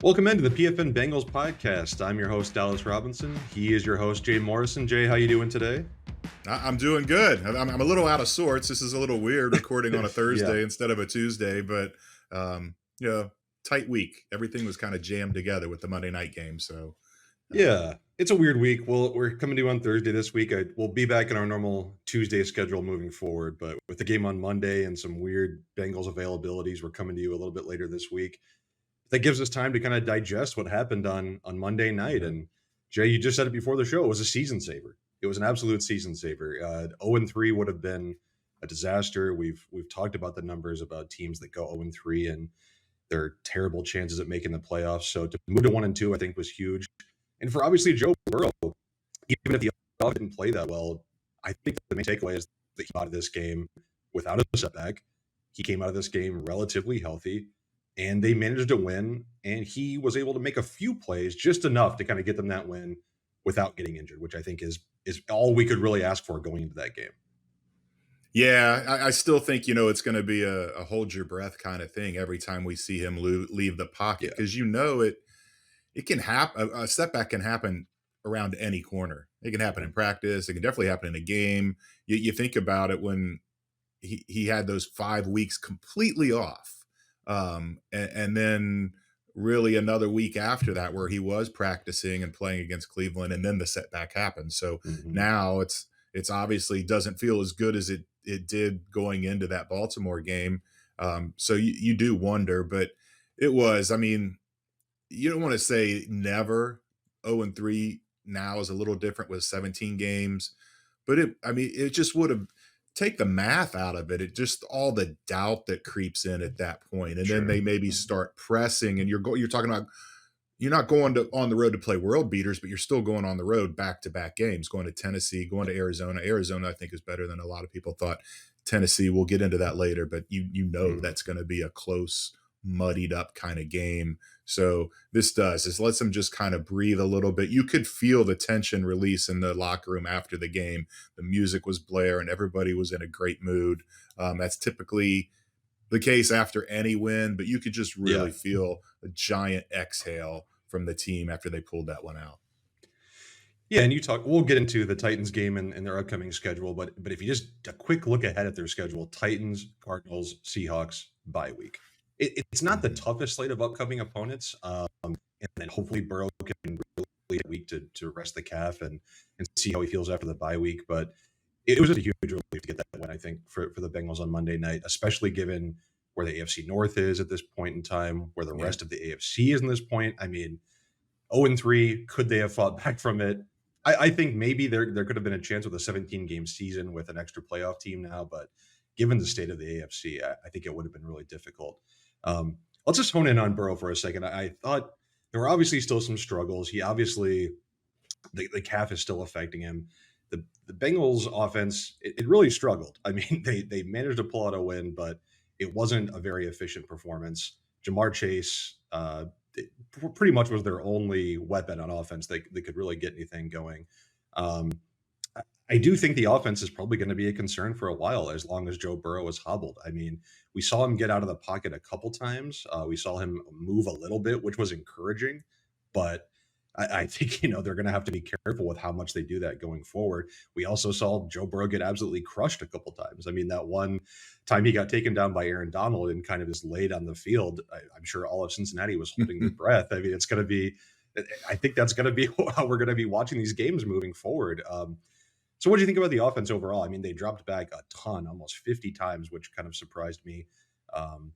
Welcome into the PFN Bengals podcast. I'm your host, Dallas Robinson. He is your host, Jay Morrison. Jay, how you doing today? I'm doing good. I'm a little out of sorts. This is a little weird recording on a Yeah, Thursday instead of a Tuesday, but you know, tight week. Everything was kind of jammed together with the Monday night game. So, um, yeah. It's a weird week. We're coming to you on Thursday this week. We'll be back in our normal Tuesday schedule moving forward, but with the game on Monday and some weird Bengals availabilities, we're coming to you a little bit later this week. That gives us time to kind of digest what happened on Monday night. mhm. And Jay, you just said it before the show. It was a season saver. It was an absolute season saver. 0-3 would have been a disaster. We've talked about the numbers about teams that go 0-3 and their terrible chances at making the playoffs. So to move to 1-2, I think was huge. And for obviously Joe Burrow, even if the offense didn't play that well, I think the main takeaway is that he came out of this game without a setback. He came out of this game relatively healthy, and they managed to win. And he was able to make a few plays, just enough to kind of get them that win without getting injured, which I think is all we could really ask for going into that game. Yeah, I still think it's going to be a hold your breath kind of thing every time we see him leave the pocket Yeah, because it can happen. A setback can happen around any corner. It can happen in practice. It can definitely happen in a game. You think about it when he had those 5 weeks completely off, and then really another week after that where he was practicing and playing against Cleveland, and then the setback happened. So hmm now it's obviously doesn't feel as good as it did going into that Baltimore game. So you do wonder, but it was. I mean, you don't want to say never. 0-3 now is a little different with 17 games, but I mean, it just would have take the math out of it. It just all the doubt that creeps in at that point, and then sure. they maybe start pressing, and you're talking about you're not going to on the road to play world beaters, but you're still going on the road back to back games, going to Tennessee, going to Arizona. Arizona, I think, is better than a lot of people thought. Tennessee, we'll get into that later, but you know Mhm. that's going to be a close, muddied up kind of game. So this lets them just kind of breathe a little bit. You could feel the tension release in the locker room after the game. The music was blaring, everybody was in a great mood. That's typically the case after any win, but you could just Yeah. really feel a giant exhale from the team after they pulled that one out. Yeah, and we'll get into the Titans game and their upcoming schedule, but if you just a quick look ahead at their schedule, Titans, Cardinals, Seahawks, bye week. It's not the Mhm. toughest slate of upcoming opponents. And then hopefully Burrow can really week to rest the calf and see how he feels after the bye week. But it was just a huge relief to get that win, I think, for the Bengals on Monday night, especially given where the AFC North is at this point in time, where the Yeah. rest of the AFC is in this point. I mean, 0-3, could they have fought back from it? I think maybe there could have been a chance with a 17-game season with an extra playoff team now, but given the state of the AFC, I think it would have been really difficult. Let's just hone in on Burrow for a second. I thought there were obviously still some struggles. He obviously the calf is still affecting him. The Bengals offense it really struggled. I mean, they managed to pull out a win, but it wasn't a very efficient performance. Jamar Chase pretty much was their only weapon on offense. They could really get anything going. Um, I do think the offense is probably going to be a concern for a while as long as Joe Burrow is hobbled. I mean, we saw him get out of the pocket a couple times. We saw him move a little bit, which was encouraging, but I think they're going to have to be careful with how much they do that going forward. We also saw Joe Burrow get absolutely crushed a couple times. I mean, that one time he got taken down by Aaron Donald and kind of just laid on the field. I'm sure all of Cincinnati was holding their breath. I mean, it's going to be. I think that's going to be how we're going to be watching these games moving forward. So what do you think about the offense overall? I mean, they dropped back a ton, almost 50 times, which kind of surprised me. Um,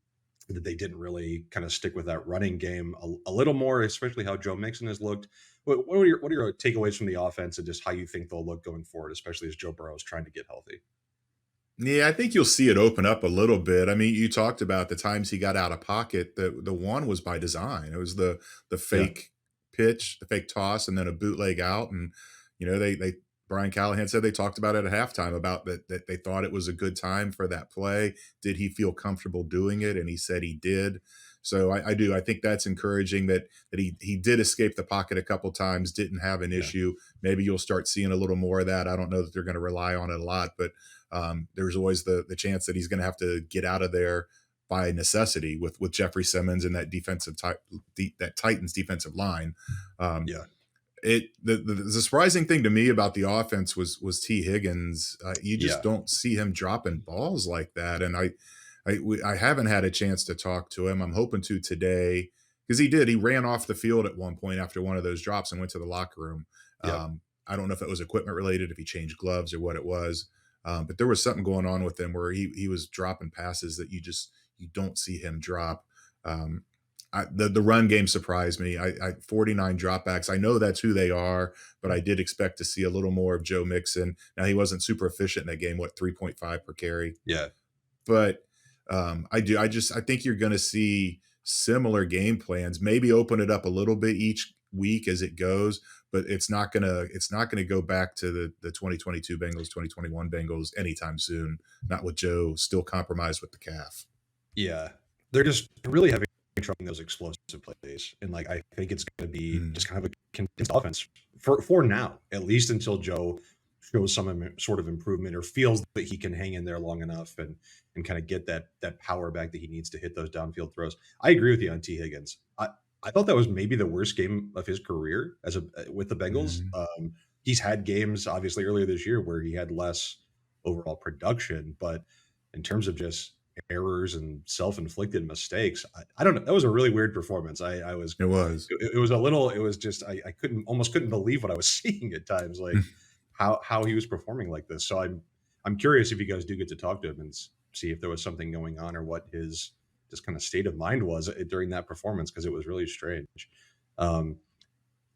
that they didn't really kind of stick with that running game a little more, especially how Joe Mixon has looked. What are your takeaways from the offense and just how you think they'll look going forward, especially as Joe Burrow is trying to get healthy? Yeah, I think you'll see it open up a little bit. I mean, you talked about the times he got out of pocket. The one was by design. It was the Yeah, fake pitch, the fake toss, and then a bootleg out. And they Brian Callahan said they talked about it at halftime about that they thought it was a good time for that play. Did he feel comfortable doing it? And he said he did. So I do. I think that's encouraging that he did escape the pocket a couple times, didn't have an yeah, issue. Maybe you'll start seeing a little more of that. I don't know that they're going to rely on it a lot, but there's always the chance that he's going to have to get out of there by necessity with Jeffrey Simmons and that that Titans defensive line. Um, Yeah. the surprising thing to me about the offense was T Higgins. You just Yeah. don't see him dropping balls like that, and I haven't had a chance to talk to him. I'm hoping to today because he did. He ran off the field at one point after one of those drops and went to the locker room. Yep. I don't know if it was equipment related, if he changed gloves or what it was, but there was something going on with him where he was dropping passes that you don't see him drop. Um, the run game surprised me. 49 dropbacks. I know that's who they are, but I did expect to see a little more of Joe Mixon. Now he wasn't super efficient in that game. What 3.5 per carry? Yeah. But I think you're going to see similar game plans. Maybe open it up a little bit each week as it goes, but it's not gonna go back to the 2022 Bengals, 2021 Bengals anytime soon. Not with Joe still compromised with the calf. Yeah. They're just really having trouble those explosive plays. And like I think it's gonna be Mm, just kind of a condensed offense for now, at least until Joe shows some sort of improvement or feels that he can hang in there long enough and kind of get that power back that he needs to hit those downfield throws. I agree with you on T. Higgins. I thought that was maybe the worst game of his career as a with the Bengals. mm, He's had games obviously earlier this year where he had less overall production, but in terms of just errors and self-inflicted mistakes, I don't know. That was a really weird performance. I was it was. it was a little it was just I couldn't almost couldn't believe what I was seeing at times, like how he was performing like this. So I'm curious if you guys do get to talk to him and see if there was something going on or what his just kind of state of mind was during that performance because it was really strange. Um,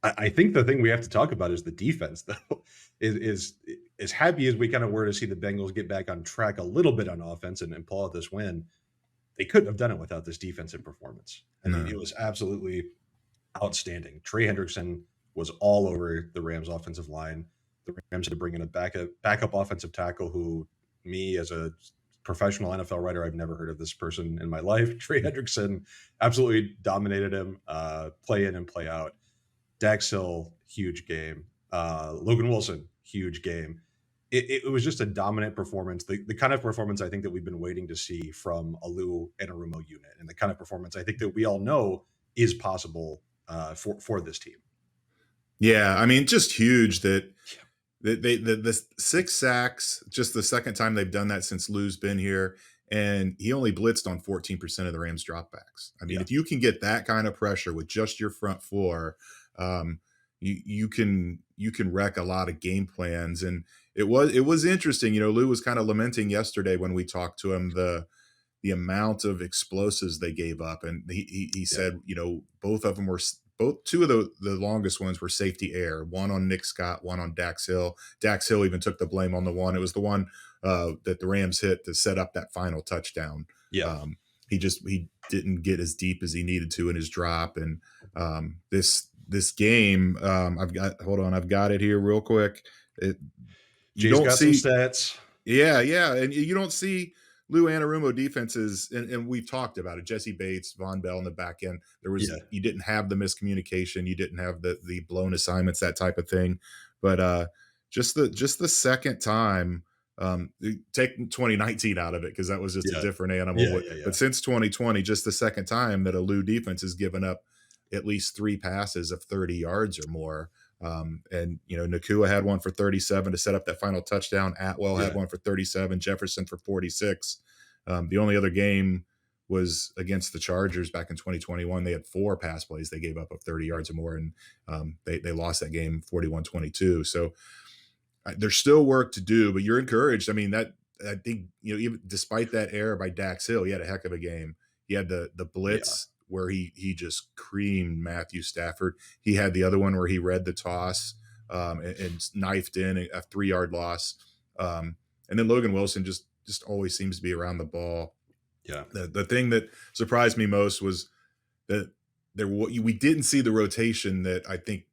I think the thing we have to talk about is the defense, though. Is as happy as we kind of were to see the Bengals get back on track a little bit on offense and pull out this win, they couldn't have done it without this defensive performance. I mean, it No. was absolutely outstanding. Trey Hendrickson was all over the Rams offensive line. The Rams had to bring in a backup offensive tackle who me as a professional NFL writer, I've never heard of this person in my life. Trey Hendrickson absolutely dominated him, play in and play out. Dax Hill, huge game. Logan Wilson, huge game. It was just a dominant performance, the kind of performance I think that we've been waiting to see from a Lou and a Rumo unit, and the kind of performance I think that we all know is possible for this team. Yeah, I mean, just huge that the 6 sacks, just the second time they've done that since Lou's been here, and he only blitzed on 14% of the Rams dropbacks. I mean, Yeah, if you can get that kind of pressure with just your front four, um, you can wreck a lot of game plans. And it was interesting. Lou was kind of lamenting yesterday when we talked to him the amount of explosives they gave up, and he yeah, said, both of them were both two of the longest ones were safety air, one on Nick Scott, one on Dax Hill. Dax Hill even took the blame on the one. It was the one that the Rams hit to set up that final touchdown. yeah. He didn't get as deep as he needed to in his drop, and this game, I've got it here real quick. It, you Jay's don't got some see stats. yeah, yeah, and you don't see Lou Anarumo defenses, and we've talked about it. Jesse Bates, Von Bell in the back end. Yeah, You didn't have the miscommunication, you didn't have the blown assignments, that type of thing. But just the second time, take 2019 out of it because that was just a yeah, different animal. yeah, But yeah, yeah, but since 2020, just the second time that a Lou defense has given up at least 3 passes of 30 yards or more. And Nakua had one for 37 to set up that final touchdown. Atwell had yeah, one for 37. Jefferson for 46. The only other game was against the Chargers back in 2021. They had 4 pass plays they gave up of 30 yards or more, and they lost that game 41-22. So there's still work to do, but you're encouraged. I mean, that I think even despite that error by Dax Hill, he had a heck of a game. He had the yeah, blitz where he just creamed Matthew Stafford. He had the other one where he read the toss and knifed in a 3-yard loss. And then Logan Wilson just always seems to be around the ball. yeah, The thing that surprised me most was that we didn't see the rotation that I think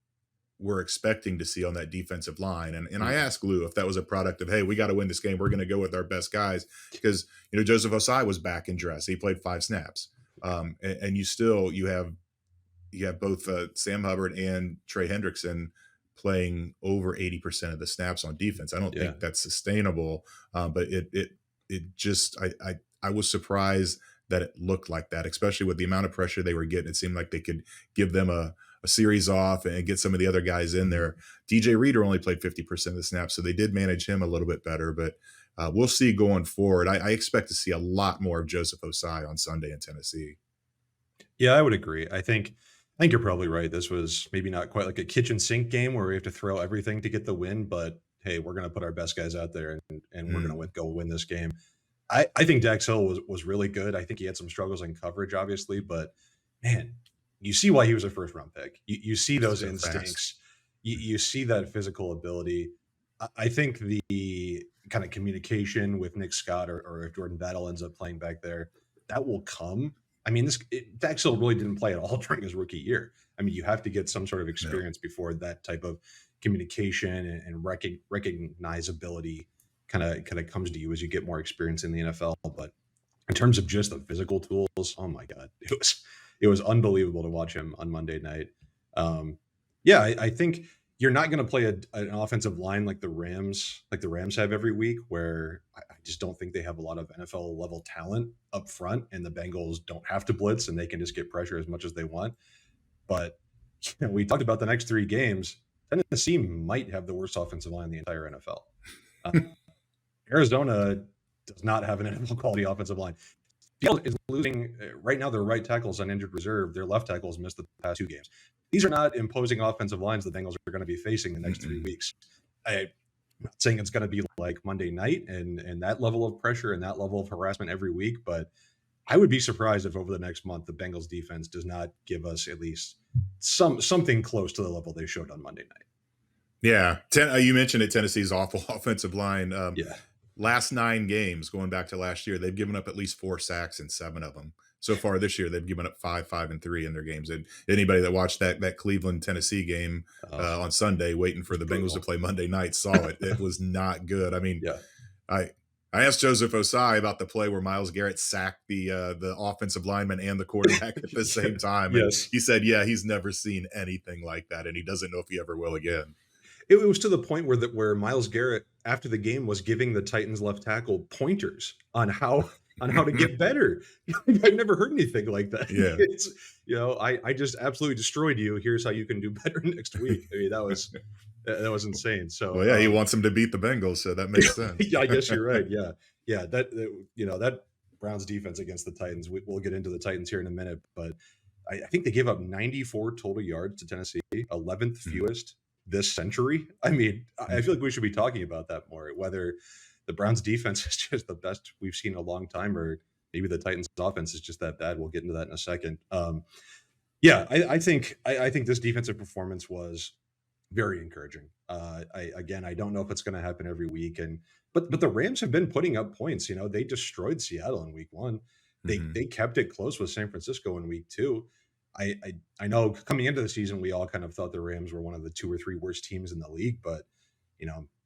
we're expecting to see on that defensive line. And I mhm, asked Lou if that was a product of, hey, we got to win this game. We're going to go with our best guys because Joseph Osai was back in dress. He played 5 snaps. And you have both Sam Hubbard and Trey Hendrickson playing over 80% of the snaps on defense. I don't yeah, think that's sustainable. But it just I was surprised that it looked like that, especially with the amount of pressure they were getting. It seemed like they could give them a series off and get some of the other guys in Mhm. there. DJ Reader only played 50% of the snaps, so they did manage him a little bit better. But we'll see going forward. I expect to see a lot more of Joseph Osai on Sunday in Tennessee. Yeah, I would agree. I think you're probably right. This was maybe not quite like a kitchen sink game where we have to throw everything to get the win, but hey, we're going to put our best guys out there and we're going to Mm, go win this game. I think Dax Hill was really good. I think he had some struggles in coverage, obviously, but man, you see why he was a first round pick. You see those so fast. instincts. You see that physical ability. I think the kind of communication with Nick Scott or if Jordan Battle ends up playing back there, that will come. I mean, Dax Hill really didn't play at all during his rookie year. I mean, you have to get some sort of No. experience before that type of communication and recognizability kind of comes to you as you get more experience in the NFL. But in terms of just the physical tools, oh my god, it was unbelievable to watch him on Monday night. Yeah, I think you're not going to play an offensive line like the Rams have every week, where I just don't think they have a lot of NFL level talent up front, and the Bengals don't have to blitz and they can just get pressure as much as they want. But we talked about the next three games. Tennessee might have the worst offensive line in the entire NFL. Uh, Arizona does not have an NFL quality offensive line. Seattle is losing right now. Their right tackle's on injured reserve. Their left tackle's missed the past two games. These are not imposing offensive lines the Bengals are going to be facing the next three Mm-mm. weeks. I'm not saying it's going to be like Monday night and that level of pressure and that level of harassment every week, but I would be surprised if over the next month the Bengals defense does not give us at least something close to the level they showed on Monday night. Yeah, you mentioned it. Tennessee's awful offensive line. Yeah. Last 9 games, going back to last year, they've given up at least 4 sacks in 7 of them. So far this year, they've given up 5, 5, and 3 in their games. And anybody that watched that Cleveland Tennessee game Oh, on Sunday, waiting for it's the Bengals to brutal. play Monday night, saw it. It was not good. I mean, Yeah. I I asked Joseph Osai about the play where Miles Garrett sacked the offensive lineman and the quarterback at the same time, and Yes. he said, "Yeah, he's never seen anything like that, and he doesn't know if he ever will again." It was to the point where Miles Garrett after the game was giving the Titans left tackle pointers on how to get better. I've never heard anything like that. Yeah. It's I just absolutely destroyed you. Here's how you can do better next week. I mean, that was insane. So Well, yeah, he wants him to beat the Bengals, so that makes sense. yeah, I guess you're right. Yeah. Yeah, that Browns defense against the Titans. We'll get into the Titans here in a minute, but I think they gave up 94 total yards to Tennessee, 11th Mhm. fewest this century. I mean, I feel like we should be talking about that more. Whether the Browns defense is just the best we've seen in a long time, or maybe the Titans offense is just that bad. We'll get into that in a second. Yeah, I think this defensive performance was very encouraging. I don't know if it's going to happen every week, and but the Rams have been putting up points. They destroyed Seattle in week one. Mhm. They kept it close with San Francisco in week two. I know coming into the season we all kind of thought the Rams were one of the two or three worst teams in the league, but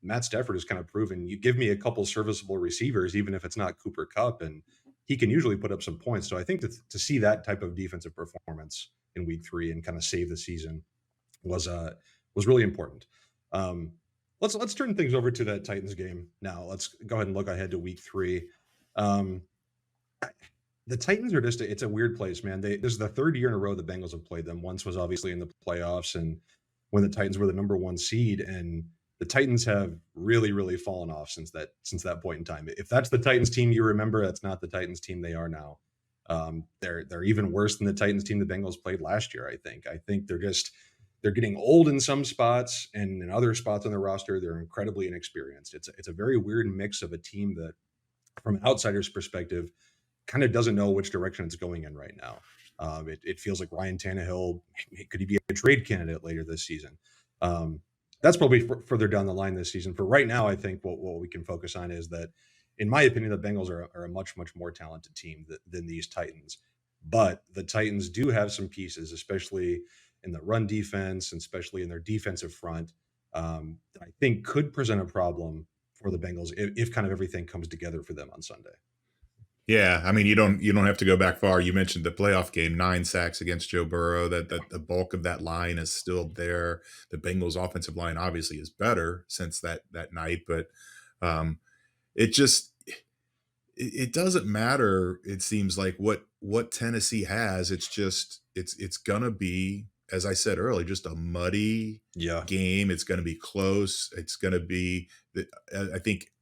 Matt Stafford has kind of proven you give me a couple serviceable receivers, even if it's not Cooper Cup, and he can usually put up some points. So I think to see that type of defensive performance in week three and kind of save the season was really important. Um, let's turn things over to that Titans game now. Let's go ahead and look ahead to week three. Um, the Titans are it's a weird place, man. This is the third year in a row the Bengals have played them. Once was obviously in the playoffs and when the Titans were the number one seed, and the Titans have really, really fallen off since that point in time. If that's the Titans team you remember, that's not the Titans team they are now. They're even worse than the Titans team the Bengals played last year. I think they're getting old in some spots, and in other spots on the roster, they're incredibly inexperienced. It's a very weird mix of a team that, from an outsider's perspective, kind of doesn't know which direction it's going in right now. It feels like Ryan Tannehill could he be a trade candidate later this season? Um, that's probably further down the line this season. For right now, I think what we can focus on is that, in my opinion, the Bengals are a much much more talented team than these Titans. But the Titans do have some pieces, especially in the run defense and especially in their defensive front, that I think could present a problem for the Bengals if kind of everything comes together for them on Sunday. Yeah, I mean, you don't have to go back far. You mentioned the playoff game, 9 sacks against Joe Burrow. That the bulk of that line is still there. The Bengals offensive line obviously is better since that night, but um, it just it doesn't matter, it seems like what Tennessee has. It's just it's gonna be, as I said earlier, just a muddy Yeah. game. It's gonna be close. It's gonna be I think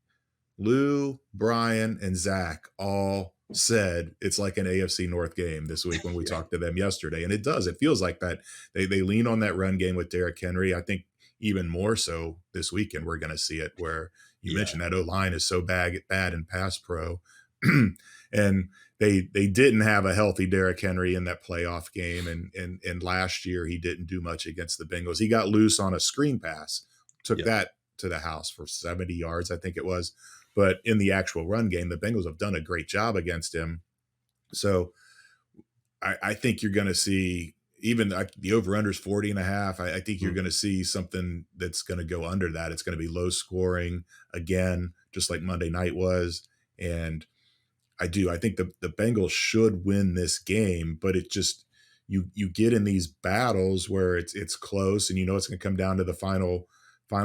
Lou, Brian, and Zach all said it's like an AFC North game this week when we Yeah. talked to them yesterday. And it does. It feels like that. They lean on that run game with Derrick Henry. I think even more so this weekend, we're going to see it where you Yeah. mentioned that O line is so bad in pass pro. And they didn't have a healthy Derrick Henry in that playoff game. And last year he didn't do much against the Bengals. He got loose on a screen pass, took Yep. that to the house for 70 yards, I think it was. But in the actual run game, the Bengals have done a great job against him. So I think you're going to see even the over-under is 40 and a half. I think you're Mm. going to see something that's going to go under that. It's going to be low scoring again, just like Monday night was. And I think the Bengals should win this game, but it just you get in these battles where it's close and you know it's going to come down to the final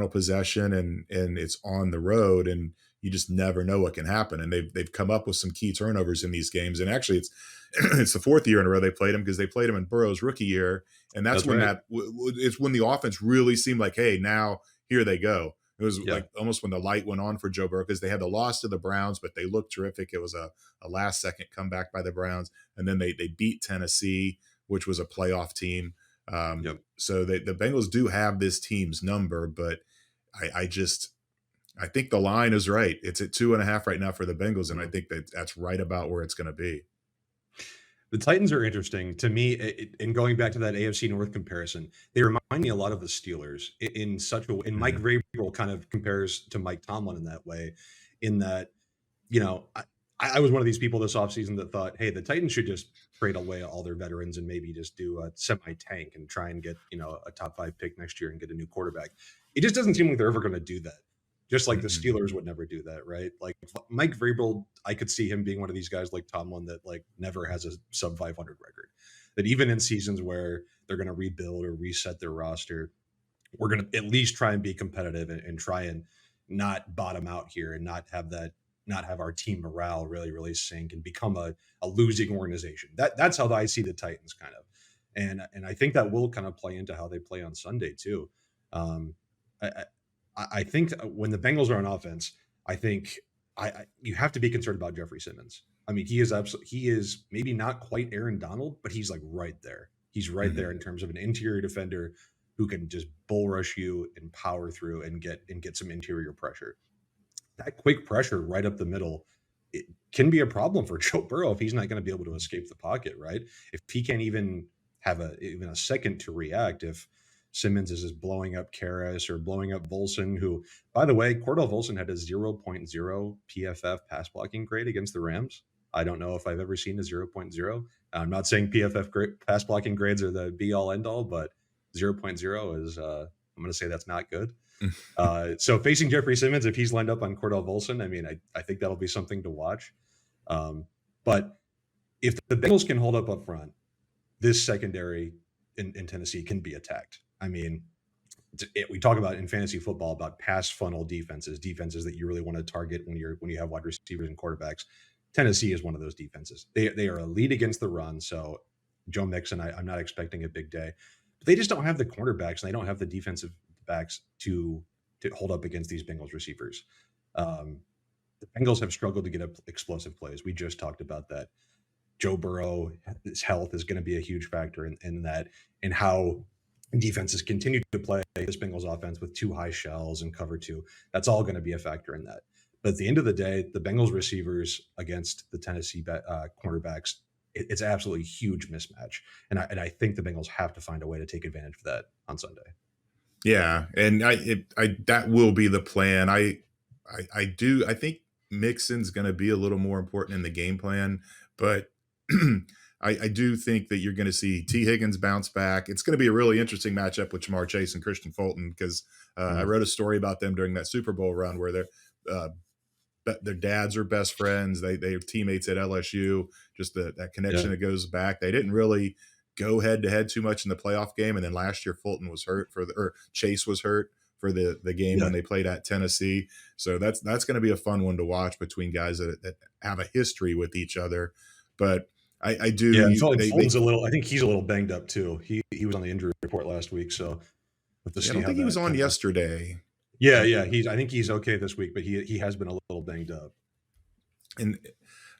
possession and it's on the road and you just never know what can happen. And they've come up with some key turnovers in these games. And actually it's it's the fourth year in a row they played him because they played him in Burrow's rookie year. And that's That's when right. it's when the offense really seemed like, hey, now here they go. It was Yeah. like almost when the light went on for Joe Burrow because they had the loss to the Browns, but they looked terrific. It was a last second comeback by the Browns. And then they beat Tennessee, which was a playoff team. Yep. So the Bengals do have this team's number, but I just I think the line is right. It's at 2.5 right now for the Bengals, and I Mhm. think that's right about where it's going to be. The Titans are interesting to me. And going back to that AFC North comparison, they remind me a lot of the Steelers in such a way. And Mike Mhm. Vrabel kind of compares to Mike Tomlin in that way, in that I was one of these people this offseason that thought, hey, the Titans should just trade away all their veterans and maybe just do a semi tank and try and get a top five pick next year and get a new quarterback. It just doesn't seem like they're ever going to do that. Just like the Mm-mm. Steelers would never do that, right? Like Mike Vrabel, I could see him being one of these guys like Tomlin that like never has a sub 500 record. That even in seasons where they're going to rebuild or reset their roster, we're going to at least try and be competitive and try and not bottom out here and not have our team morale really sink and become a losing organization. That's how I see the Titans kind of. And I think that will kind of play into how they play on Sunday too. Um, I, I think when the Bengals are on offense, I think you have to be concerned about Jeffrey Simmons. I mean, he is maybe not quite Aaron Donald, but he's like right there. He's right there Mhm. in terms of an interior defender who can just bull rush you and power through and get some interior pressure. That quick pressure right up the middle, it can be a problem for Joe Burrow if he's not going to be able to escape the pocket, right? If he can't even have even a second to react, if Simmons is just blowing up Karras or blowing up Volson, who, by the way, Cordell Volson had a zero point 0.0 PFF pass blocking grade against the Rams. I don't know if I've ever seen a zero point 0. I'm not saying PFF pass blocking grades are the be all end all, but zero point 0 is, I'm going to say that's not good. So facing Jeffrey Simmons, if he's lined up on Cordell Volson, I mean, I think that'll be something to watch. But if the Bengals can hold up front, this secondary in Tennessee can be attacked. I mean, we talk about in fantasy football about pass funnel defenses that you really want to target when you have wide receivers and quarterbacks. Tennessee is one of those defenses. They are elite against the run. So Joe Mixon, I'm not expecting a big day, but they just don't have the cornerbacks and they don't have the defensive backs to hold up against these Bengals receivers. Um, the Bengals have struggled to get up explosive plays. We just talked about that. Joe Burrow, his health is going to be a huge factor in that, and how defenses continue to play this Bengals offense with two high shells and cover two. That's all going to be a factor in that. But at the end of the day, the Bengals receivers against the Tennessee cornerbacks, it's absolutely huge mismatch. And I think the Bengals have to find a way to take advantage of that on Sunday. Yeah, and I that will be the plan. I think Mixon's going to be a little more important in the game plan, but I do think that you're going to see T. Higgins bounce back. It's going to be a really interesting matchup with Jamar Chase and Christian Fulton because I Mm, wrote a story about them during that Super Bowl run where uh, their dads are best friends. They are teammates at LSU. Just that yeah, connection that goes back. They didn't really go head to head too much in the playoff game, and then last year Fulton was hurt or Chase was hurt for the game Yeah. when they played at Tennessee. So that's going to be a fun one to watch between guys that have a history with each other. But I Yeah, do and you felt like they Fulton's a little I think he's a little banged up too. He was on the injury report last week, so we'll have to I see don't how think he was that on kinda. yesterday. Yeah, Um, yeah, I think he's okay this week, but he has been a little banged up. and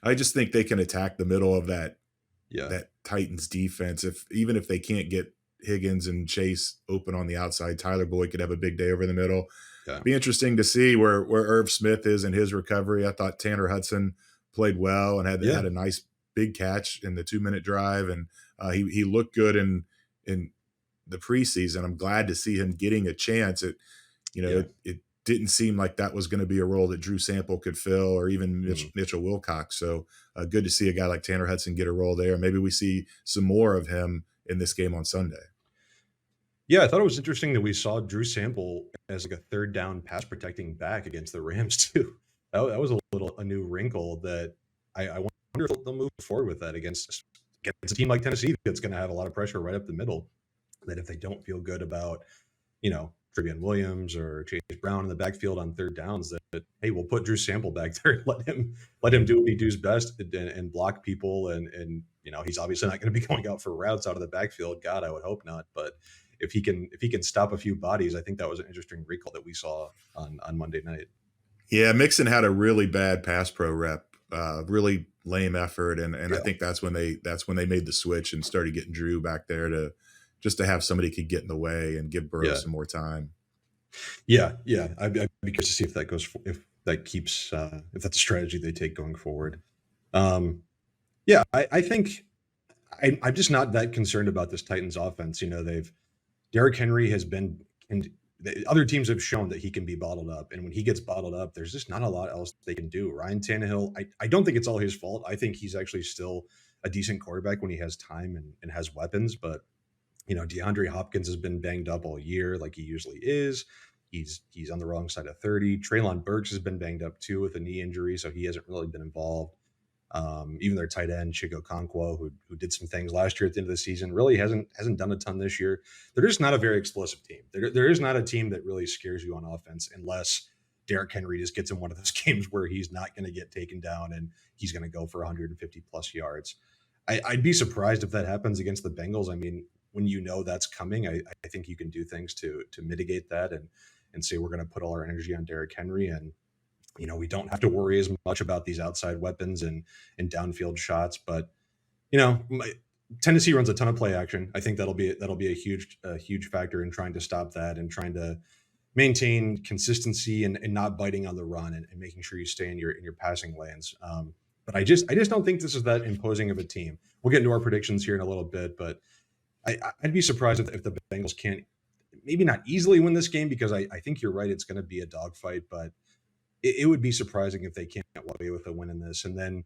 I just think they can attack the middle of Yeah. that Titans defense. If even if they can't get Higgins and Chase open on the outside, Tyler Boyd could have a big day over the middle. Yeah. Be interesting to see where Irv Smith is in his recovery. I thought Tanner Hudson played well and had Yeah. a nice big catch in the 2 minute drive, and he looked good in the preseason. I'm glad to see him getting a chance. Yeah. It didn't seem like that was going to be a role that Drew Sample could fill, or even Mhm. Mitchell Wilcox. So good to see a guy like Tanner Hudson get a role there. Maybe we see some more of him in this game on Sunday. Yeah, I thought it was interesting that we saw Drew Sample as, like, a 3rd down pass protecting back against the Rams too. That was a new wrinkle that I wonder if they'll move forward with that against a team like Tennessee that's gonna have a lot of pressure right up the middle, that if they don't feel good about, Trevion Williams or Chase Brown in the backfield on 3rd downs, that, hey, we'll put Drew Sample back there and let him do what he does best and block people, and he's obviously not gonna be going out for routes out of the backfield. God, I would hope not, but if he can stop a few bodies, I think that was an interesting recall that we saw on Monday night. Yeah, Mixon had a really bad pass pro rep, really lame effort, and I Yeah. think that's when they made the switch and started getting Drew back there to just to have somebody could get in the way and give Burrow Yeah. some more time. Yeah, yeah. I'd be curious to see if that goes if that keeps if that's a strategy they take going forward. Yeah, I think I'm just not that concerned about this Titans offense. They've Derrick Henry has been and the other teams have shown that he can be bottled up, and when he gets bottled up, there's just not a lot else they can do. Ryan Tannehill, I don't think it's all his fault. I think he's actually still a decent quarterback when he has time and has weapons, but DeAndre Hopkins has been banged up all year, like he usually is. He's on the wrong side of 30. Traylon Burks has been banged up too with a knee injury, so he hasn't really been involved. Even their tight end Chico Conquo, who did some things last year at the end of the season, really hasn't done a ton this year. They're just not a very explosive team. There is not a team that really scares you on offense unless Derrick Henry just gets in one of those games where he's not going to get taken down and he's going to go for 150 plus yards. I'd be surprised if that happens against the Bengals. I mean, when that's coming, I think you can do things to mitigate that and say we're going to put all our energy on Derrick Henry, and we don't have to worry as much about these outside weapons and downfield shots. But Tennessee runs a ton of play action. I think that'll be a huge factor in trying to stop that and trying to maintain consistency and not biting on the run and making sure you stay in your passing lanes. But I just don't think this is that imposing of a team. We'll get into our predictions here in a little bit, but I'd be surprised if the Bengals can't, maybe not easily win this game, because I think you're right. It's going to be a dogfight, but it would be surprising if they can't walk away with a win in this. And then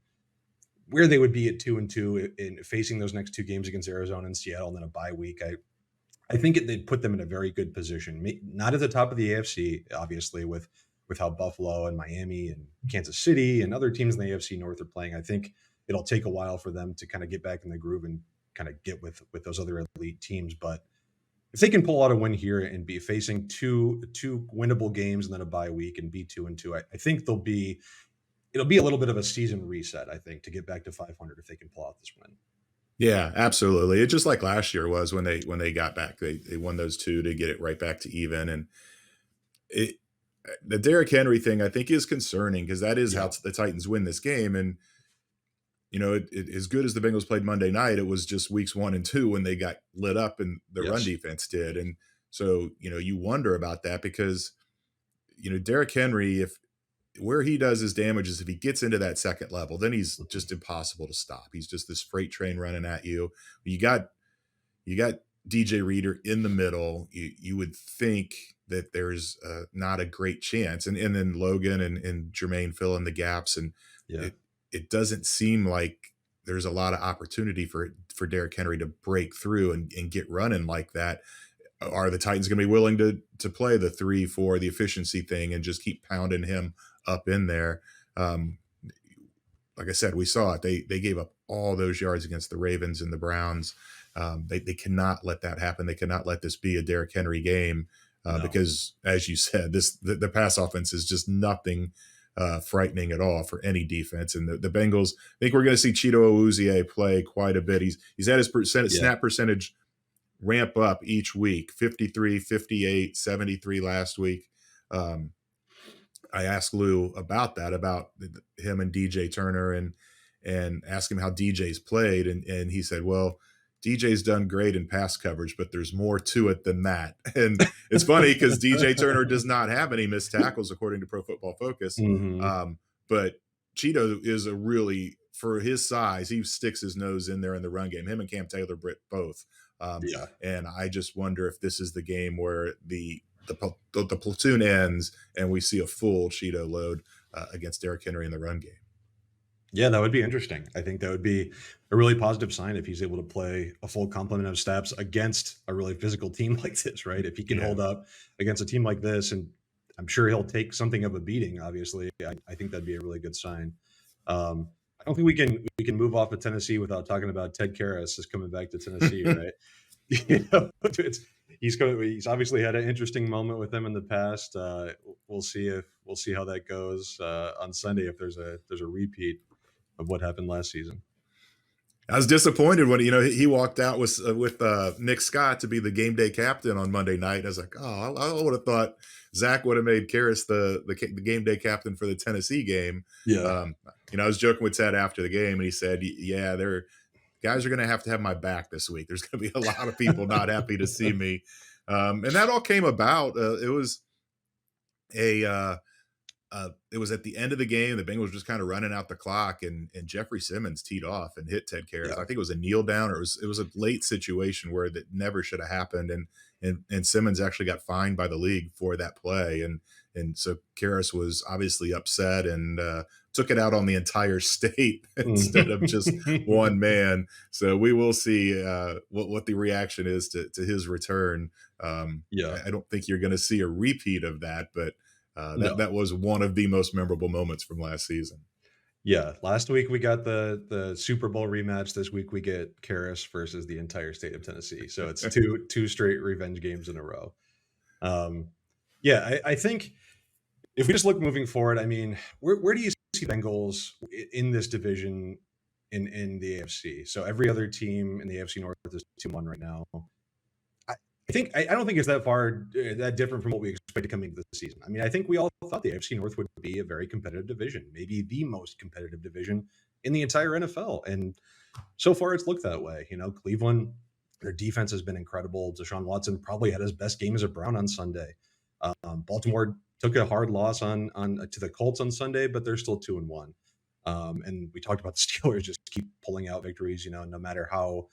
where they would be at 2-2 in facing those next two games against Arizona and Seattle, and then a bye week, I think they'd put them in a very good position. Not at the top of the AFC, obviously, with how Buffalo and Miami and Kansas City and other teams in the AFC North are playing. I think it'll take a while for them to kind of get back in the groove and kind of get with those other elite teams. But if they can pull out a win here and be facing two winnable games and then a bye week and be 2-2, I think it'll be a little bit of a season reset, I think, to get back to 500 if they can pull out this win. Yeah, absolutely. It's just like last year was when they got back. They won those two to get it right back to even. And it the Derrick Henry thing I think is concerning because that is how Yeah. the Titans win this game. And as good as the Bengals played Monday night, it was just weeks 1 and 2 when they got lit up and the run Yes. defense did. And so you wonder about that because Derrick Henry, if where he does his damage is if he gets into that second level, then he's Mhm. just impossible to stop. He's just this freight train running at you. You got DJ Reader in the middle. You would think that there's not a great chance, and then Logan and Jermaine fill in the gaps, and Yeah. it doesn't seem like there's a lot of opportunity for Derrick Henry to break through and get running like that. Are the Titans going to be willing to play the 3-4, the efficiency thing, and just keep pounding him up in there? Um, like I said, we saw it. They gave up all those yards against the Ravens and the Browns. They cannot let that happen. They cannot let this be a Derrick Henry game. No. because, as you said, the pass offense is just nothing frightening at all for any defense. And the Bengals, I think we're going to see Cheeto Awuzie play quite a bit. He's had his Yeah. snap percentage ramp up each week, 53, 58, 73 last week. Um, I asked Lou about that, about him and DJ Turner, and asked him how DJ's played, and he said, "Well, DJ's done great in pass coverage, but there's more to it than that." And it's funny because DJ Turner does not have any missed tackles according to Pro Football Focus, Hmm. but Cheeto is a really, for his size, he sticks his nose in there in the run game. Him and Cam Taylor Britt both. Yeah. And I just wonder if this is the game where the platoon ends and we see a full Cheeto load against Derrick Henry in the run game. Yeah, that would be interesting. I think that would be a really positive sign if he's able to play a full complement of steps against a really physical team like this, right? If he can Yeah. hold up against a team like this, and I'm sure he'll take something of a beating, obviously. I think that'd be a really good sign. I don't think we can move off of Tennessee without talking about Ted Karras is coming back to Tennessee, right? He's obviously had an interesting moment with them in the past. We'll see how that goes on Sunday if there's a repeat of what happened last season. I was disappointed when he walked out with Nick Scott to be the game day captain on Monday night. I was like, oh, I would have thought Zach would have made Karras the game day captain for the Tennessee game. Yeah. Um, I was joking with Ted after the game, and he said, "Yeah, guys are going to have my back this week. There's going to be a lot of people not happy to see me," and that all came about. A it was at the end of the game. The Bengals were just kind of running out the clock, and Jeffrey Simmons teed off and hit Ted Karras. I Yeah. think it was a kneel down, or it was a late situation where that never should have happened. And Simmons actually got fined by the league for that play, and so Karras was obviously upset and took it out on the entire state instead of just one man. So we will see what the reaction is to his return. Yeah. I don't think you're going to see a repeat of that, but that No. that was one of the most memorable moments from last season. Yeah. Last week we got the Super Bowl rematch. This week we get Karras versus the entire state of Tennessee. So it's two straight revenge games in a row. Um, yeah, I think if we just look moving forward, I mean, where do you see the Bengals in this division in the AFC? So every other team in the AFC North is 2-1 right now. I don't think it's that different from what we expected coming into the season. I mean, I think we all thought the AFC North would be a very competitive division, maybe the most competitive division in the entire NFL, and so far it's looked that way. Cleveland, their defense has been incredible. Deshaun Watson probably had his best game as a Brown on Sunday. Baltimore took a hard loss on to the Colts on Sunday, but they're still 2-1. And we talked about the Steelers just keep pulling out victories. No matter how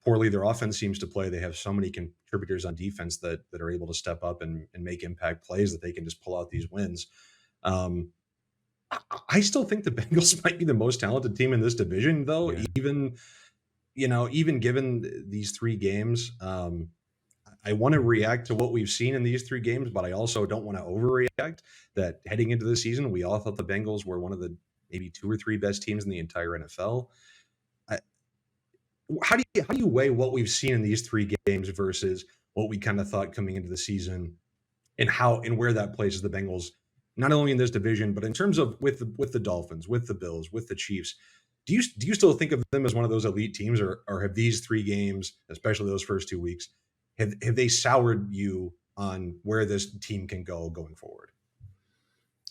poorly their offense seems to play, they have so many contributors on defense that are able to step up and make impact plays that they can just pull out these wins. Um, I still think the Bengals might be the most talented team in this division, though. Yeah. Even given these three games, I want to react to what we've seen in these three games, but I also don't want to overreact. That heading into the season, we all thought the Bengals were one of the maybe two or three best teams in the entire NFL. How do you weigh what we've seen in these three games versus what we kind of thought coming into the season, and where that places the Bengals, not only in this division but in terms of with the Dolphins, with the Bills, with the Chiefs? Do you still think of them as one of those elite teams, or have these three games, especially those first 2 weeks, have they soured you on where this team can go going forward?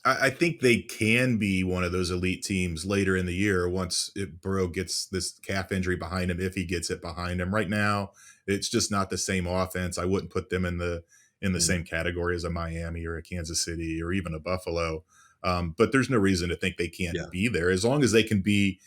I think they can be one of those elite teams later in the year once Burrow gets this calf injury behind him, if he gets it behind him. Right now, it's just not the same offense. I wouldn't put them in the Mm, same category as a Miami or a Kansas City or even a Buffalo. But there's no reason to think they can't yeah, be there as long as they can be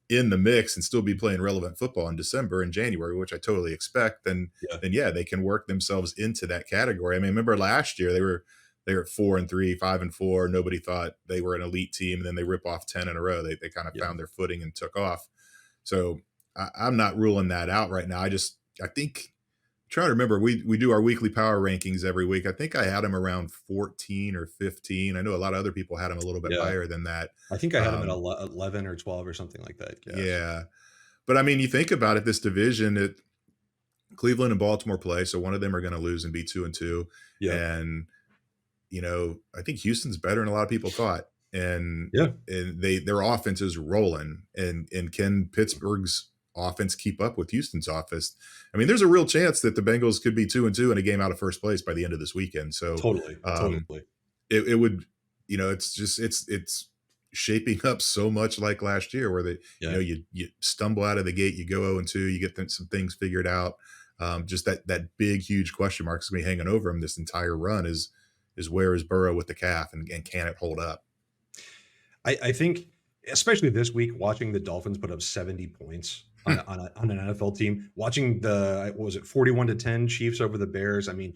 in the mix and still be playing relevant football in December and January, which I totally expect. Then yeah, then yeah, they can work themselves into that category. I mean, remember last year they were at 4-3, 5-4. Nobody thought they were an elite team, and then they rip off 10 in a row. They kind of yeah, found their footing and took off. So I'm not ruling that out right now. I think, trying to remember, we do our weekly power rankings every week. I think I had them around 14 or 15. I know a lot of other people had them a little bit yeah. higher than that. I think I had them at Um, 11 or 12 or something like that. Yes. yeah, but I mean, you think about it, this division, Cleveland and Baltimore play, so one of them are going to lose and be 2-2. Yeah. And I think Houston's better than a lot of people thought, and Yeah. their offense is rolling, and can Pittsburgh's offense keep up with Houston's offense? I mean, there's a real chance that the Bengals could be 2-2 in a game out of first place by the end of this weekend. So Totally. um, Totally. it would, it's just it's shaping up so much like last year, where Yeah. you stumble out of the gate, you go 0-2, you get some things figured out. Just that big huge question mark is going to be hanging over him this entire run is where is Burrow with the calf, and can it hold up? I think, especially this week, watching the Dolphins put up 70 points on an NFL team, watching what was it, 41-10 Chiefs over the Bears. I mean,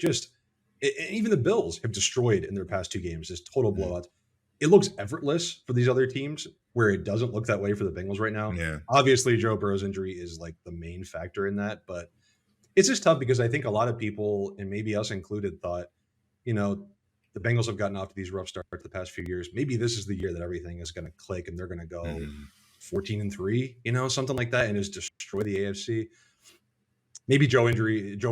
even the Bills have destroyed in their past two games, just total blowouts. It looks effortless for these other teams, where it doesn't look that way for the Bengals right now. Yeah. Obviously, Joe Burrow's injury is like the main factor in that, but it's just tough because I think a lot of people, and maybe us included, thought, you know, the Bengals have gotten off to these rough starts the past few years. Maybe this is the year that everything is going to click and they're going to go Mhm. 14-3, something like that, and just destroy the AFC. Maybe Joe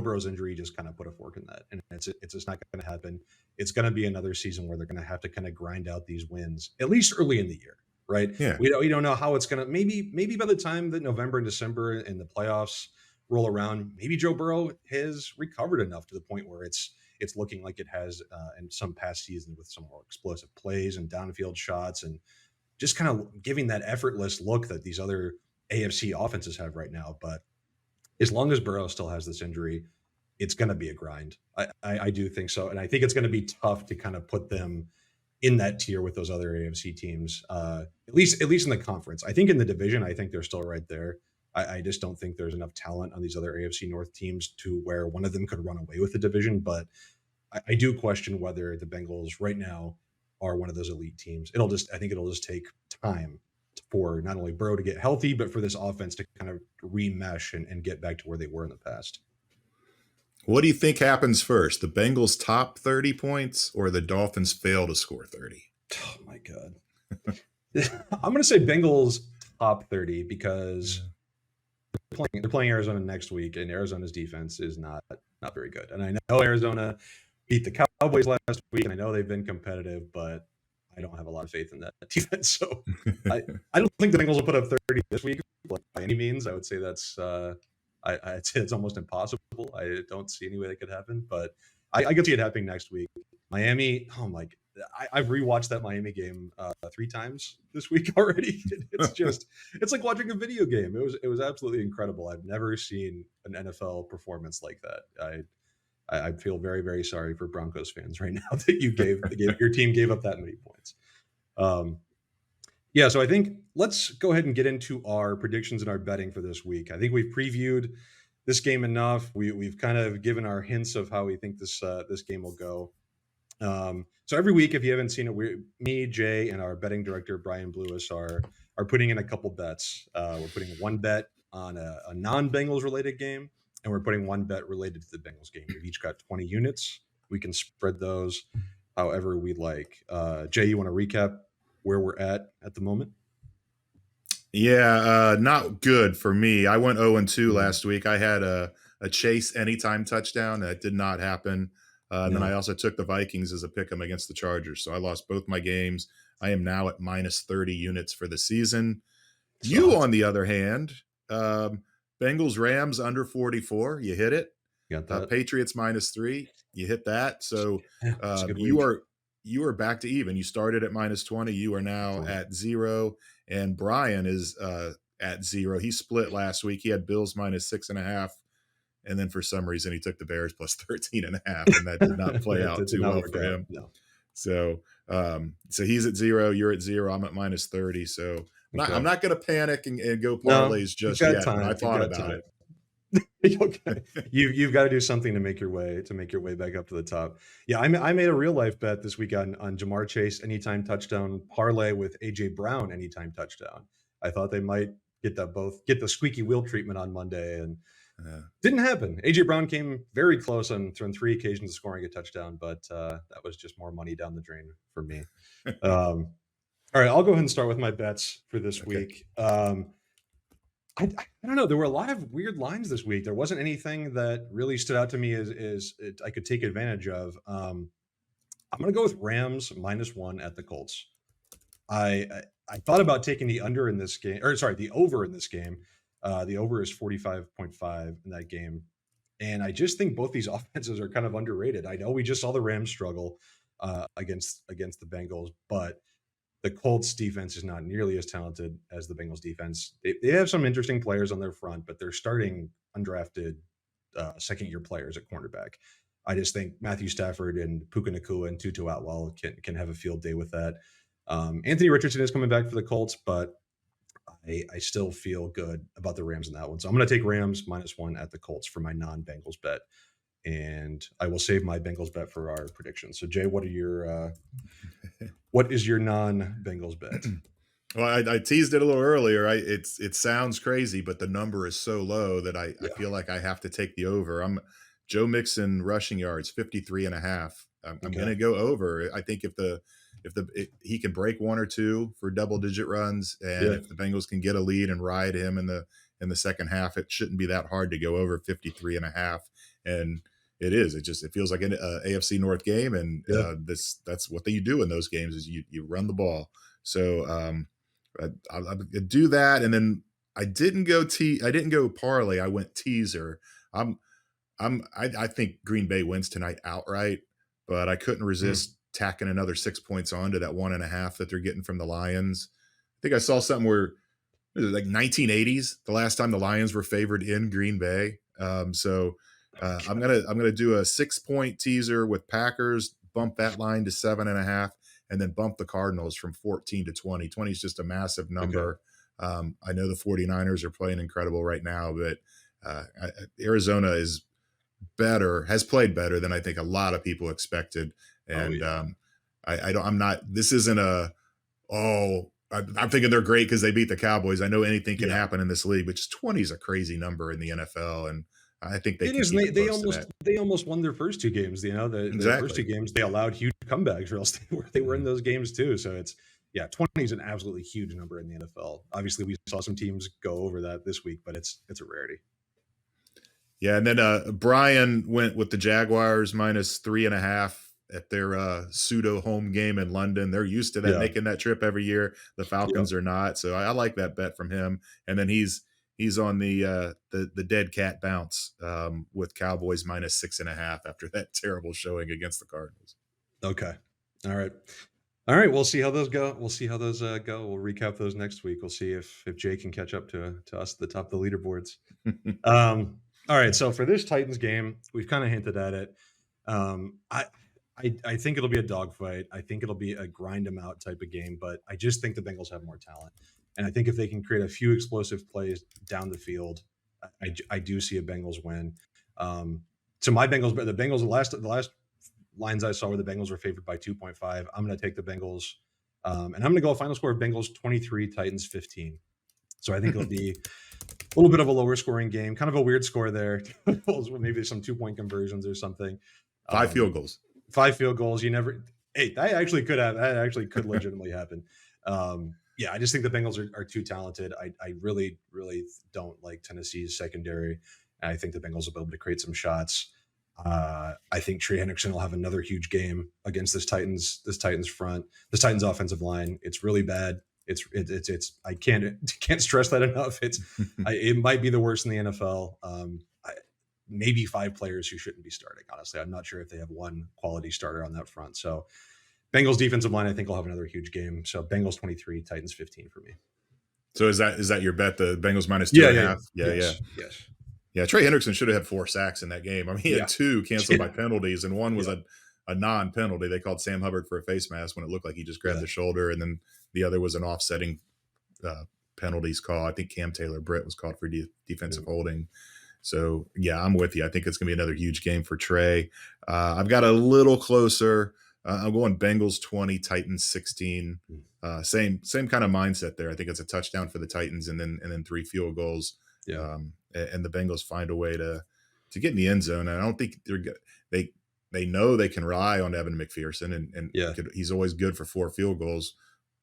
Burrow's injury just kind of put a fork in that, and it's just not going to happen. It's going to be another season where they're going to have to kind of grind out these wins, at least early in the year, right? Yeah. We don't know how it's going to. Maybe by the time that November and December and the playoffs roll around, maybe Joe Burrow has recovered enough to the point where it's looking like it has in some past seasons, with some more explosive plays and downfield shots, and just kind of giving that effortless look that these other AFC offenses have right now. But as long as Burrow still has this injury, it's going to be a grind. I do think so, and I think it's going to be tough to kind of put them in that tier with those other AFC teams. At least in the conference. I think in the division, I think they're still right there. I just don't think there's enough talent on these other AFC North teams to where one of them could run away with the division. But I do question whether the Bengals right now are one of those elite teams. I think it'll just take time for not only Burrow to get healthy, but for this offense to kind of remesh and get back to where they were in the past. What do you think happens first? The Bengals top 30 points, or the Dolphins fail to score 30? Oh my God. I'm going to say Bengals top 30 because they're playing Arizona next week, and Arizona's defense is not very good. And I know Arizona beat the Cowboys last week, and I know they've been competitive, but I don't have a lot of faith in that defense. So I don't think the Bengals will put up 30 this week by any means. I would say I'd say it's almost impossible. I don't see any way that could happen, but I could see it happening next week. Miami, oh my, I've rewatched that Miami game 3 times this week already. It's like watching a video game. It was absolutely incredible. I've never seen an NFL performance like that. I feel very, very sorry for Broncos fans right now that your team gave up that many points. Yeah, so I think let's go ahead and get into our predictions and our betting for this week. I think we've previewed this game enough. We've kind of given our hints of how we think this game will go. So every week, if you haven't seen it, me, Jay, and our betting director Brian Blewis are putting in a couple bets. We're putting one bet on a non-Bengals related game, and we're putting one bet related to the Bengals game. We've each got 20 units. We can spread those however we like. Jay, you want to recap where we're at the moment? Yeah, not good for me. I went 0-2 last week. I had a Chase anytime touchdown. That did not happen. And then I also took the Vikings as a pick 'em against the Chargers. So I lost both my games. I am now at minus 30 units for the season. You, on the other hand, Bengals Rams under 44. You hit it. Got that. Patriots minus 3. You hit that. So That's a good you week. are back to even. You started at minus 20. You are now at 0. And Brian is at 0. He split last week. He had Bills minus 6.5. And then for some reason he took the Bears plus 13.5, and that did not play out too well for him. No. So he's at 0. You're at 0. I'm at minus 30. So I'm not going to panic and go parlays just yet. But I thought about it. Okay. You've got to do something to make your way back up to the top. Yeah, I made a real life bet this week on Jamar Chase anytime touchdown parlay with AJ Brown anytime touchdown. I thought they might get the squeaky wheel treatment on Monday, and didn't happen. AJ Brown came very close on 3 occasions of scoring a touchdown, but that was just more money down the drain for me. All right, I'll go ahead and start with my bets for this week. I don't know. There were a lot of weird lines this week. There wasn't anything that really stood out to me as I could take advantage of. I'm gonna go with Rams -1 at the Colts. I thought about taking the under in this game, or sorry, the over in this game. The over is 45.5 in that game. And I just think both these offenses are kind of underrated. I know we just saw the Rams struggle against the Bengals, but the Colts defense is not nearly as talented as the Bengals defense. They have some interesting players on their front, but they're starting undrafted second year players at cornerback. I just think Matthew Stafford and Puka Nakua and Tutu Atwell can have a field day with that. Anthony Richardson is coming back for the Colts, but I still feel good about the Rams in that one. So I'm going to take Rams -1 at the Colts for my non-Bengals bet, and I will save my Bengals bet for our predictions. So Jay, what is your non-Bengals bet? Well, I teased it a little earlier. It sounds crazy, but the number is so low that I Yeah. feel like I have to take the over. I'm Joe Mixon rushing yards 53 and a half. I'm going Okay. to go over. I think if he can break one or two for double digit runs, and Yeah. if the Bengals can get a lead and ride him in the second half, it shouldn't be that hard to go over 53 and a half. And it is. It feels like an AFC North game, and Yeah. that's what you do in those games is you run the ball. So I do that, and then I didn't go parlay. I went teaser. I'm I think Green Bay wins tonight outright, but I couldn't Mm. resist tacking another 6 points onto that 1.5 that they're getting from the Lions. I think I saw something where it was like 1980s, the last time the Lions were favored in Green Bay. So I'm gonna do a 6 point teaser with Packers, bump that line to 7.5, and then bump the Cardinals from 14 to 20. 20 is just a massive Okay. number. I know the 49ers are playing incredible right now, but Arizona has played better than I think a lot of people expected. Oh And yeah. I don't, I'm not, this isn't I'm thinking they're great because they beat the Cowboys. I know anything can Yeah. happen in this league, but just 20 is a crazy number in the NFL. And I think they It can is, and keep they it they close to almost that. they almost won their first 2 games, their first 2 Exactly. games, they allowed huge comebacks, or else they were in Mhm. those games too, so it's yeah, 20 is an absolutely huge number in the NFL. Obviously, we saw some teams go over that this week, but it's a rarity. Yeah. And then Brian went with the Jaguars -3.5 at their pseudo home game in London. They're used to that, Yeah. making that trip every year. The Yep. Falcons are not. So I like that bet from him. And then he's on the dead cat bounce with Cowboys -6.5 after that terrible showing against the Cardinals. Okay. Alright. Alright, we'll see how those go. We'll see how those, go. We'll recap those next week. We'll see if Jay can catch up to us at the top of the leaderboards. Alright, so for this Titans game, we've kinda hinted at it. Um, I I think it'll be a dogfight. I think it'll be a grind 'em out type of game, but I just think the Bengals have more talent. And I think if they can create a few explosive plays down the field, I do see a Bengals win. So my Bengals, but the Bengals, the last lines I saw where the Bengals were favored by 2.5. I'm going to take the Bengals, and I'm going to go a final score of Bengals 23, Titans 15. So I think it'll be a little bit of a lower scoring game, kind of a weird score there. Maybe some 2 point conversions or something. Five Um, field goals. 5 field goals. You never. Hey, that actually could legitimately happen. Yeah, I just think the Bengals are too talented. I really don't like Tennessee's secondary. And I think the Bengals will be able to create some shots. I think Trey Hendrickson will have another huge game against this Titans front, this Titans offensive line. It's really bad. It's I can't stress that enough. It might be the worst in the NFL. Maybe 5 players who shouldn't be starting. Honestly, I'm not sure if they have one quality starter on that front. So Bengals defensive line, I think, will have another huge game. So Bengals 23, Titans 15 for me. So is that your bet? The Bengals minus two Yeah, and a yeah, half? Yeah, yeah. yes, yes, Yeah, Trey Hendrickson should have had 4 sacks in that game. I mean, he had yeah, two canceled by penalties, and one was yeah, a non-penalty. They called Sam Hubbard for a face mask when it looked like he just grabbed yeah. the shoulder, and then the other was an offsetting uh, penalties call. I think Cam Taylor Britt was called for defensive Yeah. holding. So yeah, I'm with you. I think it's gonna be another huge game for Trey. I've got a little closer. I'm going Bengals 20, Titans 16. Mm. Same kind of mindset there. I think it's a touchdown for the Titans, and then 3 field goals, Yeah. and the Bengals find a way to get in the end zone. And I don't think they they know they can rely on Evan McPherson, and Yeah. he's always good for 4 field goals.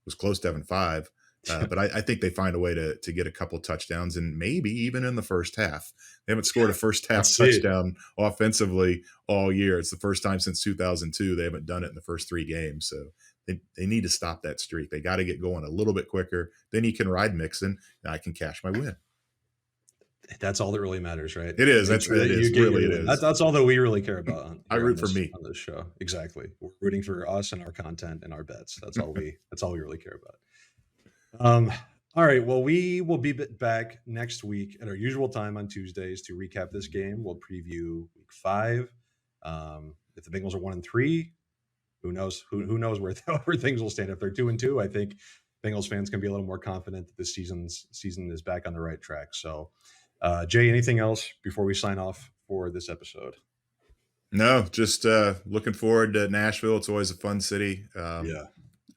Was close to having 5. But I think they find a way to get a couple touchdowns, and maybe even in the first half. They haven't scored a first half Let's see it. touchdown offensively all year. It's the first time since 2002 they haven't done it in the first 3 games. So they need to stop that streak. They got to get going a little bit quicker. Then you can ride Mixon, and I can cash my win. That's all that really matters, right? It is. Make That's sure that it you is. get your Really, it win. is. That's all that we really care about I here root for me. on this show. Exactly. We're rooting for us and our content and our bets. That's all we really care about. All right. Well, we will be back next week at our usual time on Tuesdays to recap this game. We'll preview week 5. If the Bengals are 1-3, who knows? Who knows where things will stand? If they're 2-2, I think Bengals fans can be a little more confident that this season is back on the right track. So, Jay, anything else before we sign off for this episode? No, just looking forward to Nashville. It's always a fun city. Yeah.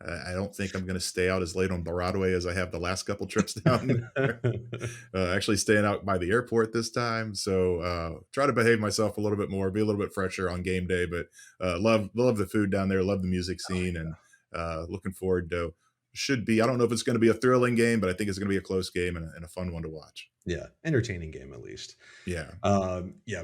I don't think I'm going to stay out as late on Broadway as I have the last couple trips down there. Actually staying out by the airport this time. So try to behave myself a little bit more, be a little bit fresher on game day, but love the food down there, love the music scene, and looking forward to should be, I don't know if it's going to be a thrilling game, but I think it's going to be a close game and a fun one to watch. Yeah, entertaining game at least. Yeah.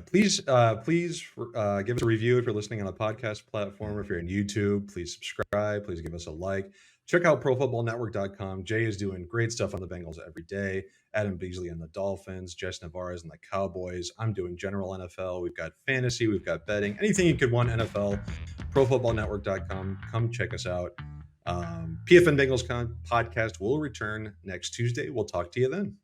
Please give us a review if you're listening on a podcast platform. If you're on YouTube, please subscribe. Please give us a like. Check out ProFootballNetwork.com. Jay is doing great stuff on the Bengals every day. Adam Beasley on the Dolphins. Jess Navarez on the Cowboys. I'm doing general NFL. We've got fantasy. We've got betting. Anything you could want NFL. ProFootballNetwork.com. Come check us out. PFN Bengals podcast will return next Tuesday. We'll talk to you then.